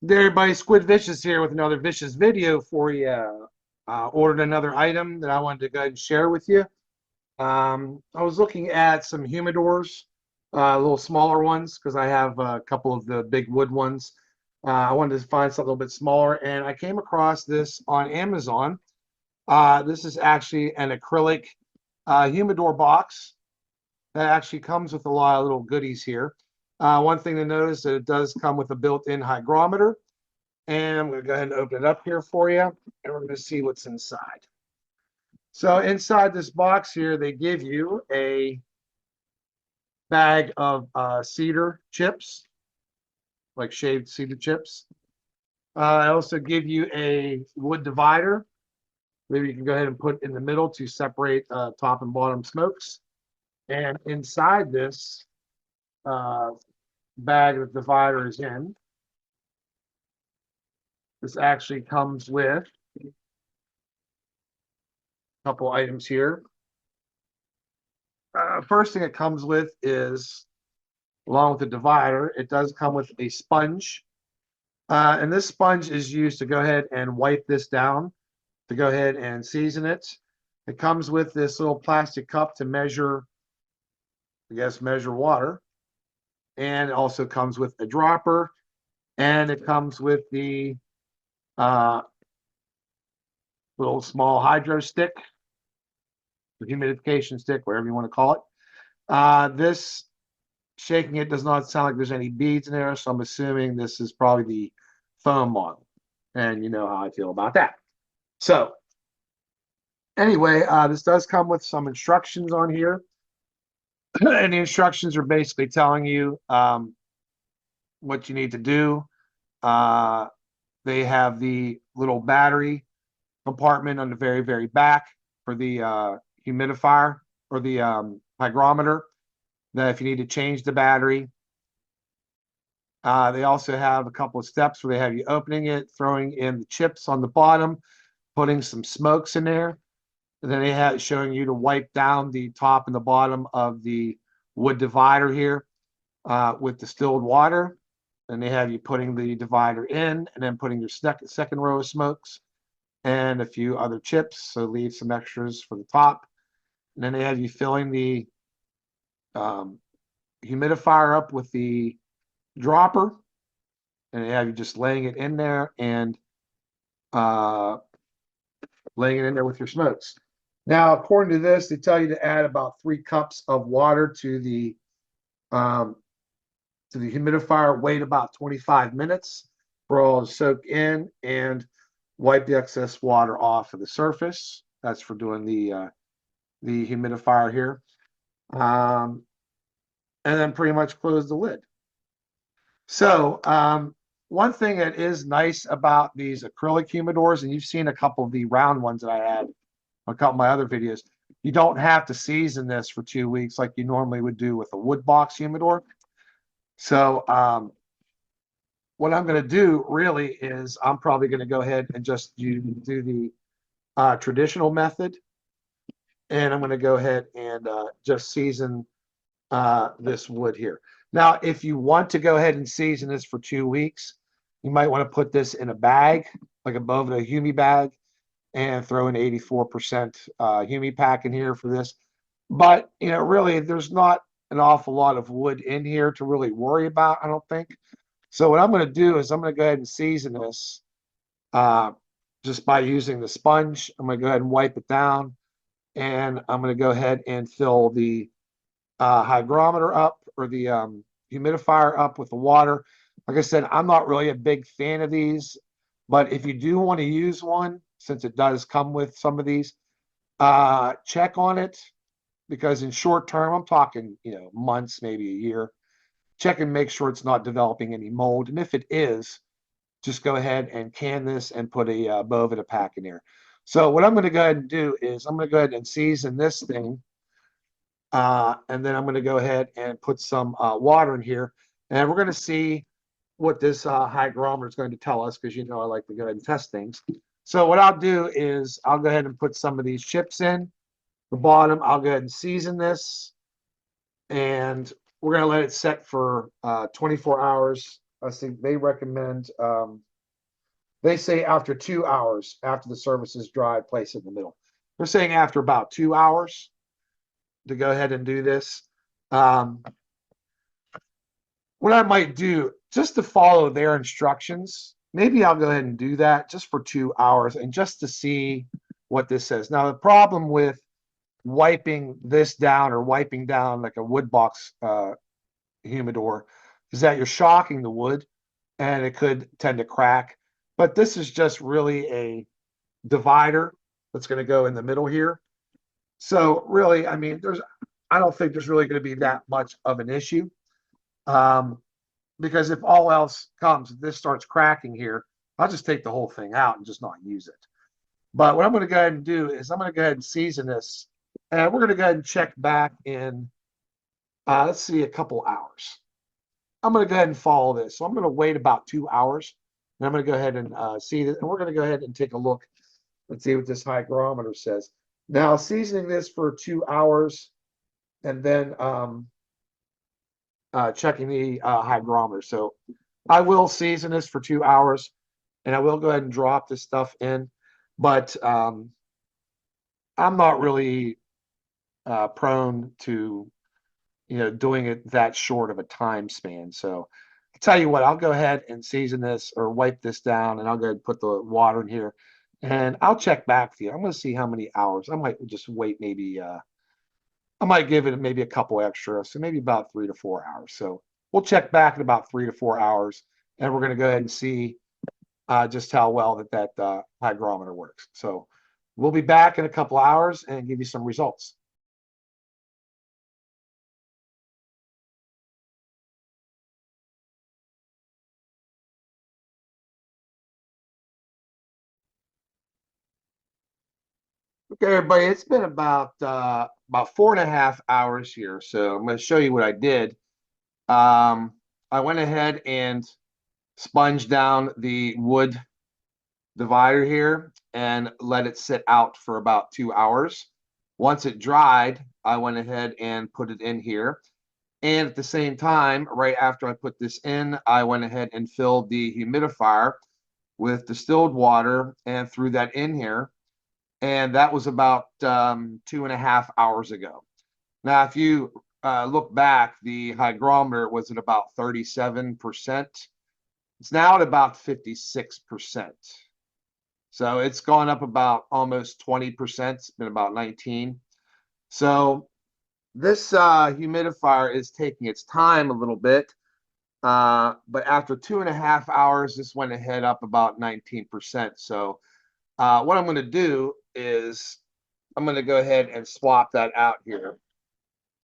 There, everybody, Squid Vicious here with another vicious video for you. Ordered another item that I wanted to go ahead and share with you. I was looking at some humidors, little smaller ones, because I have a couple of the big wood ones. I wanted to find something a little bit smaller, and I came across this on Amazon. This is actually an acrylic humidor box that actually comes with a lot of little goodies here. One thing to notice that it does come with a built-in hygrometer. And I'm going to go ahead and open it up here for you, and we're going to see what's inside. So inside this box here, they give you a bag of cedar chips, like shaved cedar chips. I also give you a wood divider. Maybe you can go ahead and put in the middle to separate top and bottom smokes. And inside this bag that the divider is in, this actually comes with a couple items here. First thing it comes with is, along with the divider, it does come with a sponge. And this sponge is used to go ahead and wipe this down, to go ahead and season it. It comes with this little plastic cup to measure, I guess, measure water. And it also comes with a dropper. And it comes with the little small hydro stick, the humidification stick, whatever you want to call it. This shaking it does not sound like there's any beads in there, so I'm assuming this is probably the foam model. And you know how I feel about that. So anyway, this does come with some instructions on here. And the instructions are basically telling you what you need to do. They have the little battery compartment on the very, very back for the humidifier or the hygrometer, that if you need to change the battery. They also have a couple of steps where they have you opening it, throwing in the chips on the bottom, putting some smokes in there. And then they have showing you to wipe down the top and the bottom of the wood divider here with distilled water. And they have you putting the divider in and then putting your second row of smokes and a few other chips. So leave some extras for the top. And then they have you filling the humidifier up with the dropper, and they have you just laying it in there and laying it in there with your smokes. Now, according to this, they tell you to add about 3 cups of water to the humidifier. Wait about 25 minutes for all to soak in and wipe the excess water off of the surface. That's for doing the humidifier here. And then pretty much close the lid. So one thing that is nice about these acrylic humidors, and you've seen a couple of the round ones that I had on a couple of my other videos, you don't have to season this for 2 weeks like you normally would do with a wood box humidor. So what I'm going to do really is I'm probably going to go ahead and just do the traditional method. And I'm going to go ahead and just season this wood here. Now, if you want to go ahead and season this for 2 weeks, you might want to put this in a bag, like a Boveda humi bag, and throw an 84% humi pack in here for this. But, you know, really, there's not an awful lot of wood in here to really worry about, I don't think. So what I'm going to do is I'm going to go ahead and season this just by using the sponge. I'm going to go ahead and wipe it down, and I'm going to go ahead and fill the hygrometer up, or the humidifier up with the water. Like I said, I'm not really a big fan of these, but if you do want to use one, since it does come with some of these, check on it, because in short term, I'm talking, you know, months, maybe a year, check and make sure it's not developing any mold. And if it is, just go ahead and can this and put a Boveda pack in there. So what I'm going to go ahead and do is I'm going to go ahead and season this thing. And then I'm going to go ahead and put some water in here, and we're going to see what this hygrometer is going to tell us, because you know I like to go ahead and test things. So what I'll do is I'll go ahead and put some of these chips in the bottom. I'll go ahead and season this, and we're going to let it set for 24 hours I think they recommend, they say after 2 hours, after the surface is dry, place it in the middle. They're saying after about 2 hours to go ahead and do this. Um, what I might do, just to follow their instructions, maybe I'll go ahead and do that just for 2 hours and just to see what this says. Now, the problem with wiping this down or wiping down like a wood box humidor is that you're shocking the wood and it could tend to crack. But this is just really a divider that's going to go in the middle here. So really, I mean, I don't think there's really going to be that much of an issue. Because if all else comes, if this starts cracking here, I'll just take the whole thing out and just not use it. But what I'm going to go ahead and do is I'm going to go ahead and season this, and we're going to go ahead and check back in, let's see, a couple hours. I'm going to go ahead and follow this. So I'm going to wait about 2 hours, and I'm going to go ahead and see this, and we're going to go ahead and take a look and see what this hygrometer says. Now, seasoning this for 2 hours, and then checking the hygrometer. So I will season this for 2 hours, and I will go ahead and drop this stuff in, but I'm not really prone to doing it that short of a time span. So I'll tell you what, I'll go ahead and season this or wipe this down, and I'll go ahead and put the water in here, and I'll check back with you. I'm going to see how many hours. I might just wait maybe I might give it maybe a couple extra, so maybe about 3 to 4 hours. So we'll check back in about 3 to 4 hours, and we're going to go ahead and see just how well that hygrometer works. So we'll be back in a couple hours and give you some results. Okay, everybody, it's been about 4.5 hours here. So I'm going to show you what I did. I went ahead and sponged down the wood divider here and let it sit out for about 2 hours. Once it dried, I went ahead and put it in here. And at the same time, right after I put this in, I went ahead and filled the humidifier with distilled water and threw that in here. And that was about 2.5 hours ago. Now, if you look back, the hygrometer was at about 37%. It's now at about 56%. So it's gone up about almost 20%. It's been about 19. So this humidifier is taking its time a little bit. But after 2.5 hours, this went ahead up about 19%. So what I'm going to do is I'm going to go ahead and swap that out here.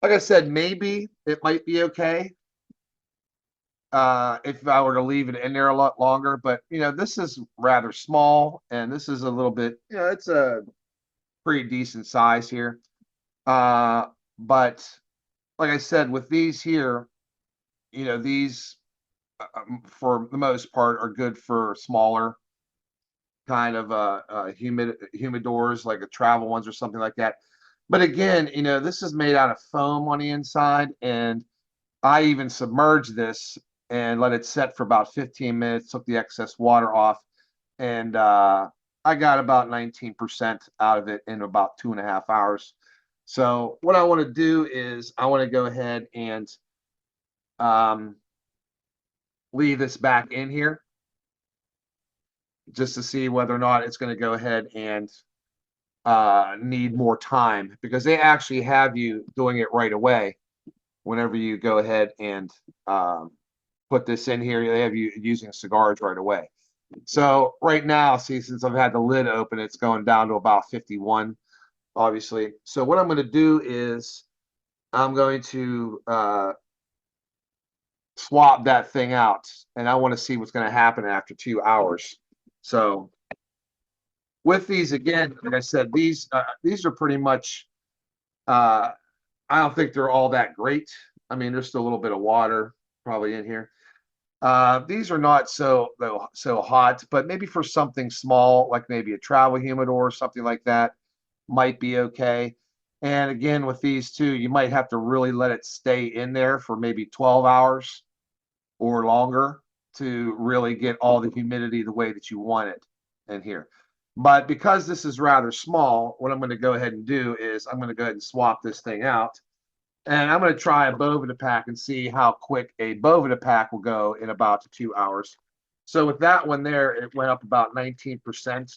Like I said, maybe it might be okay if I were to leave it in there a lot longer. But, this is rather small, and this is a little bit, it's a pretty decent size here. But like I said, with these here, these for the most part are good for smaller kind of humidors, like a travel ones or something like that. But again, this is made out of foam on the inside, and I even submerged this and let it set for about 15 minutes, took the excess water off, and I got about 19% out of it in about 2.5 hours. So what I want to do is I want to go ahead and leave this back in here just to see whether or not it's going to go ahead and need more time, because they actually have you doing it right away. Whenever you go ahead and put this in here, they have you using cigars right away. So right now, see, since I've had the lid open, it's going down to about 51, obviously. So what I'm going to do is I'm going to swap that thing out, and I want to see what's going to happen after 2 hours. So with these, again, like I said, these are pretty much, I don't think they're all that great. I mean, there's still a little bit of water probably in here. These are not so hot, but maybe for something small, like maybe a travel humidor or something like that, might be okay. And again, with these two, you might have to really let it stay in there for maybe 12 hours or longer to really get all the humidity the way that you want it in here. But because this is rather small, what I'm going to go ahead and do is I'm going to go ahead and swap this thing out. And I'm going to try a Boveda pack and see how quick a Boveda pack will go in about 2 hours. So with that one there, it went up about 19%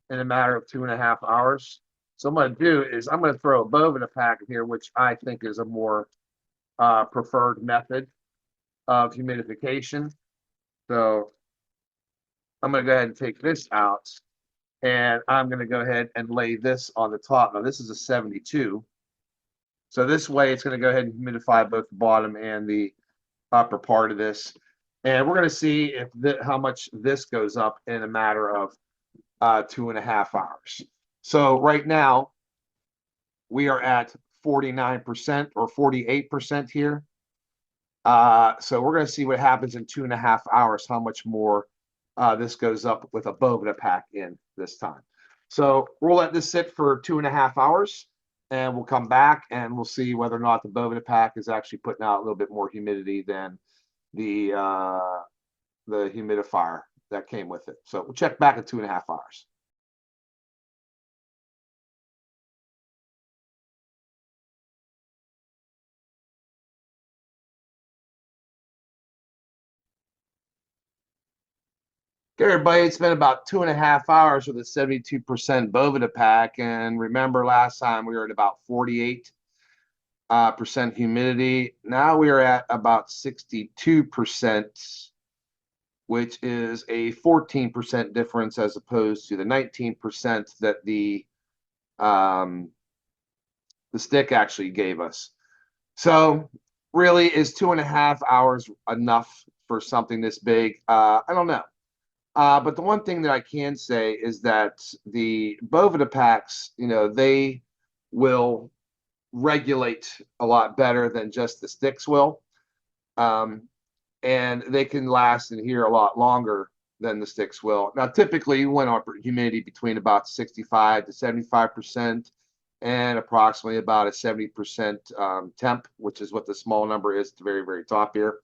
in a matter of 2.5 hours. So what I'm going to do is I'm going to throw a Boveda pack in here, which I think is a more preferred method of humidification. So I'm going to go ahead and take this out, and I'm going to go ahead and lay this on the top. Now this is a 72. So this way it's going to go ahead and humidify both the bottom and the upper part of this. And we're going to see if how much this goes up in a matter of 2.5 hours. So right now we are at 49% or 48% here. So we're going to see what happens in 2.5 hours, how much more this goes up with a Boveda pack in this time. So we'll let this sit for 2.5 hours, and we'll come back and we'll see whether or not the Boveda pack is actually putting out a little bit more humidity than the humidifier that came with it. So we'll check back in 2.5 hours. Okay, everybody, it's been about 2.5 hours with a 72% Boveda pack. And remember last time we were at about 48% humidity. Now we are at about 62%, which is a 14% difference as opposed to the 19% that the stick actually gave us. So really, is 2.5 hours enough for something this big? I don't know. But the one thing that I can say is that the Boveda packs, they will regulate a lot better than just the sticks will. And they can last in here a lot longer than the sticks will. Now, typically, you want our humidity between about 65 to 75% and approximately about a 70% temp, which is what the small number is at the very, very top here.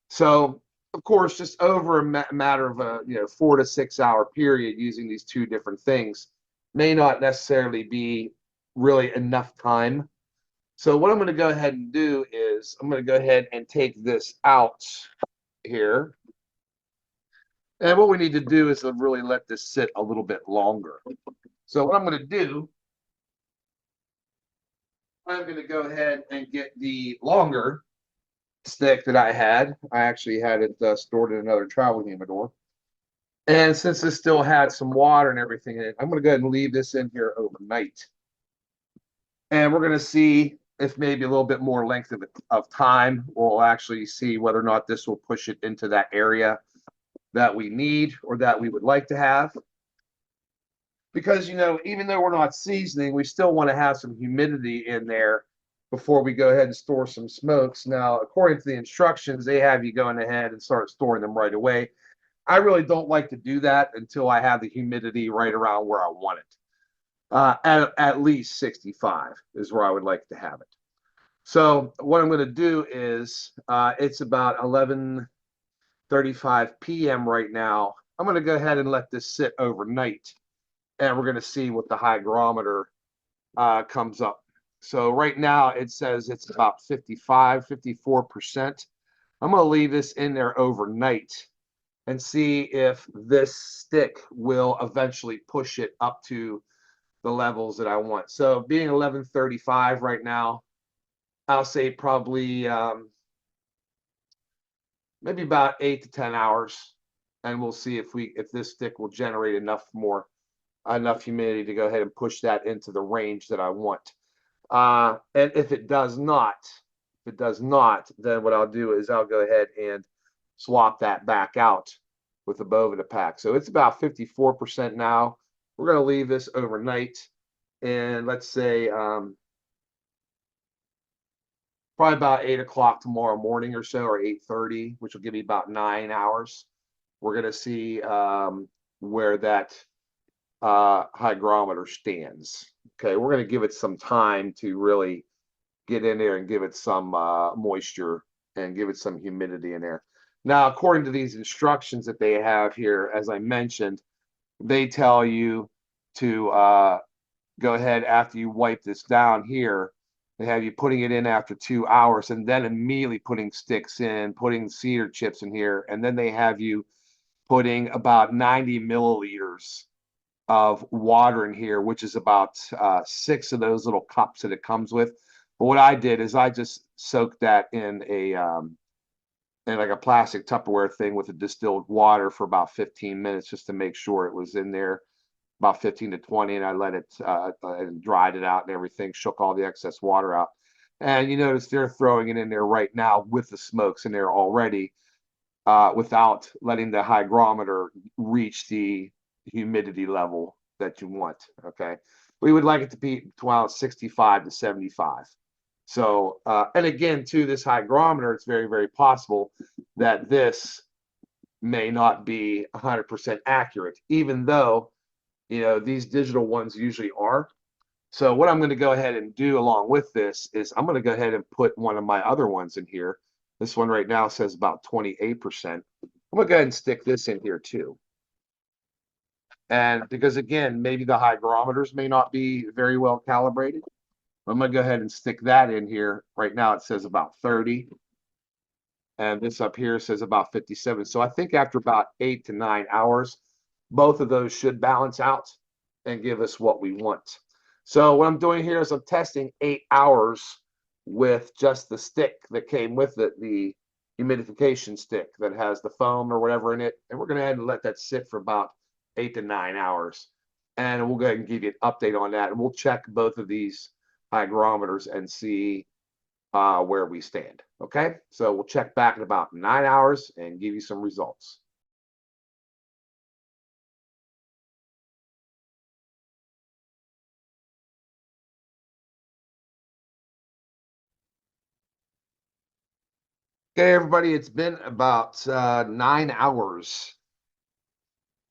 So, of course, just over a matter of a 4 to 6 hour period using these two different things may not necessarily be really enough time. So what I'm going to go ahead and do is I'm going to go ahead and take this out here. And what we need to do is really let this sit a little bit longer. So what I'm going to do, I'm going to go ahead and get the longer stick that I had. I actually had it stored in another travel humidor. And since this still had some water and everything in it, I'm going to go ahead and leave this in here overnight. And we're going to see if maybe a little bit more length of time, we'll actually see whether or not this will push it into that area that we need or that we would like to have. Because, even though we're not seasoning, we still want to have some humidity in there before we go ahead and store some smokes. Now, according to the instructions, they have you going ahead and start storing them right away. I really don't like to do that until I have the humidity right around where I want it. At least 65 is where I would like to have it. So what I'm going to do is it's about 11:35 p.m. right now. I'm going to go ahead and let this sit overnight, and we're going to see what the hygrometer comes up. So right now it says it's about 55, 54%. I'm going to leave this in there overnight and see if this stick will eventually push it up to the levels that I want. So being 11:35 right now, I'll say probably maybe about 8 to 10 hours, and we'll see if this stick will generate enough humidity to go ahead and push that into the range that I want. And if it does not, then what I'll do is I'll go ahead and swap that back out with the Boveda pack. So it's about 54% now. We're going to leave this overnight, and let's say probably about 8 o'clock tomorrow morning or so, or 8:30, which will give me about 9 hours. We're going to see where that hygrometer stands. Okay, we're going to give it some time to really get in there and give it some moisture and give it some humidity in there. Now, according to these instructions that they have here, as I mentioned, they tell you to go ahead after you wipe this down here. They have you putting it in after 2 hours and then immediately putting sticks in, putting cedar chips in here, and then they have you putting about 90 milliliters of water in here, which is about 6 of those little cups that it comes with. But what I did is I just soaked that in like a plastic Tupperware thing with the distilled water for about 15 minutes just to make sure it was in there, about 15 to 20, and I let it and dried it out and everything, shook all the excess water out. And you notice they're throwing it in there right now with the smokes in there already, without letting the hygrometer reach the humidity level that you want. Okay, we would like it to be between 65 to 75. So, and again, to this hygrometer, it's very, very possible that this may not be 100% accurate, even though, these digital ones usually are. So what I'm going to go ahead and do along with this is I'm going to go ahead and put one of my other ones in here. This one right now says about 28%. I'm going to go ahead and stick this in here too. And because again, maybe the hygrometers may not be very well calibrated. I'm going to go ahead and stick that in here. Right now it says about 30. And this up here says about 57. So I think after about 8 to 9 hours, both of those should balance out and give us what we want. So what I'm doing here is I'm testing 8 hours with just the stick that came with it, the humidification stick that has the foam or whatever in it. And we're going to go ahead and let that sit for about 8 to 9 hours. And we'll go ahead and give you an update on that. And we'll check both of these hygrometers and see where we stand. Okay, so we'll check back in about 9 hours and give you some results. Okay, everybody, it's been about 9 hours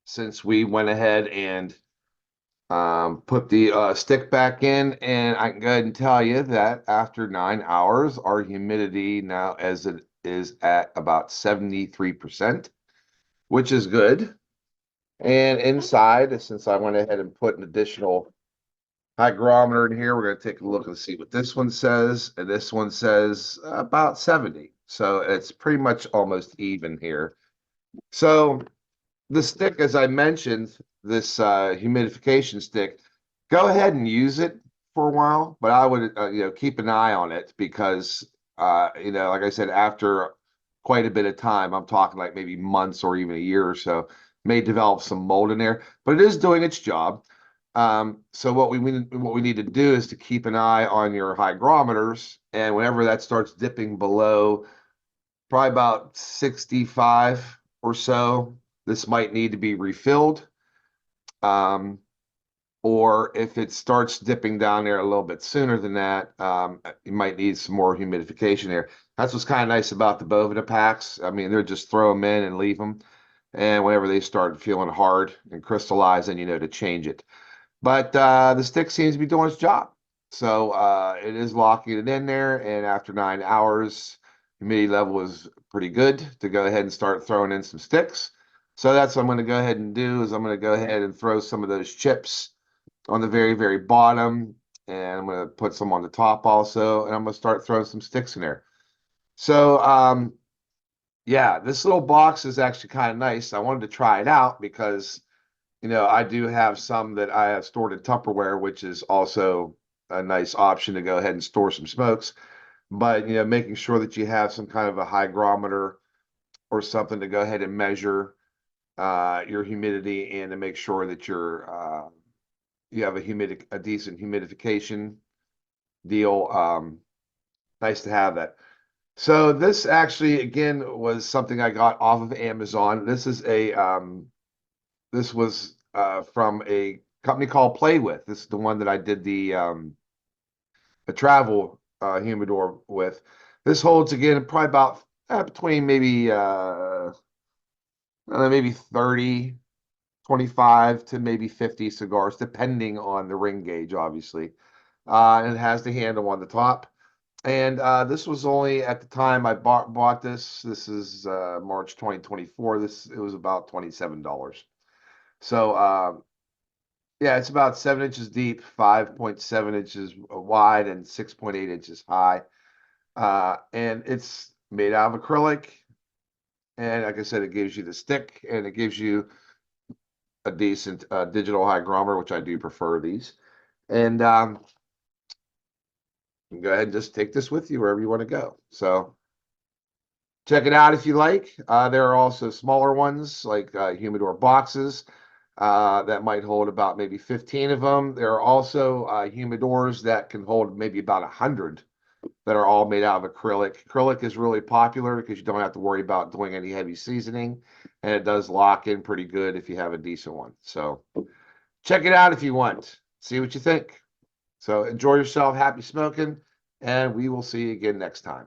since we went ahead and put the stick back in, and I can go ahead and tell you that after 9 hours, our humidity now as it is at about 73%, which is good. And inside, since I went ahead and put an additional hygrometer in here, we're going to take a look and see what this one says, and this one says about 70. So it's pretty much almost even here. So the stick, as I mentioned, this humidification stick, go ahead and use it for a while, but I would keep an eye on it because like I said, after quite a bit of time, I'm talking like maybe months or even a year or so, may develop some mold in there, but it is doing its job. So what we need to do is to keep an eye on your hygrometers, and whenever that starts dipping below probably about 65 or so, this might need to be refilled. Or if it starts dipping down there a little bit sooner than that, you might need some more humidification there. That's what's kind of nice about the Boveda packs. I mean, they're just throw them in and leave them. And whenever they start feeling hard and crystallizing, to change it. But the stick seems to be doing its job. So it is locking it in there. And after 9 hours, humidity level is pretty good to go ahead and start throwing in some sticks. So that's what I'm going to go ahead and do is I'm going to go ahead and throw some of those chips on the very, very bottom. And I'm going to put some on the top also. And I'm going to start throwing some sticks in there. So, yeah, this little box is actually kind of nice. I wanted to try it out because I do have some that I have stored in Tupperware, which is also a nice option to go ahead and store some smokes. But, making sure that you have some kind of a hygrometer or something to go ahead and measure your humidity and to make sure that you have a decent humidification deal. Nice to have that. So this actually, again, was something I got off of Amazon. This is this was from a company called PLAYWITH. This is the one that I did the travel humidor with. This holds again probably about between maybe 30, 25 to maybe 50 cigars, depending on the ring gauge, obviously. And it has the handle on the top. And this was only at the time I bought this. This is March 2024. It was about $27. So yeah, it's about 7 inches deep, 5.7 inches wide, and 6.8 inches high. And it's made out of acrylic. And like I said, it gives you the stick, and it gives you a decent digital hygrometer, which I do prefer these. And you can go ahead and just take this with you wherever you want to go. So check it out if you like. There are also smaller ones like humidor boxes that might hold about maybe 15 of them. There are also humidors that can hold maybe about 100 that are all made out of acrylic. Acrylic is really popular because you don't have to worry about doing any heavy seasoning, and it does lock in pretty good if you have a decent one. So check it out if you want. See what you think. So enjoy yourself, happy smoking, and we will see you again next time.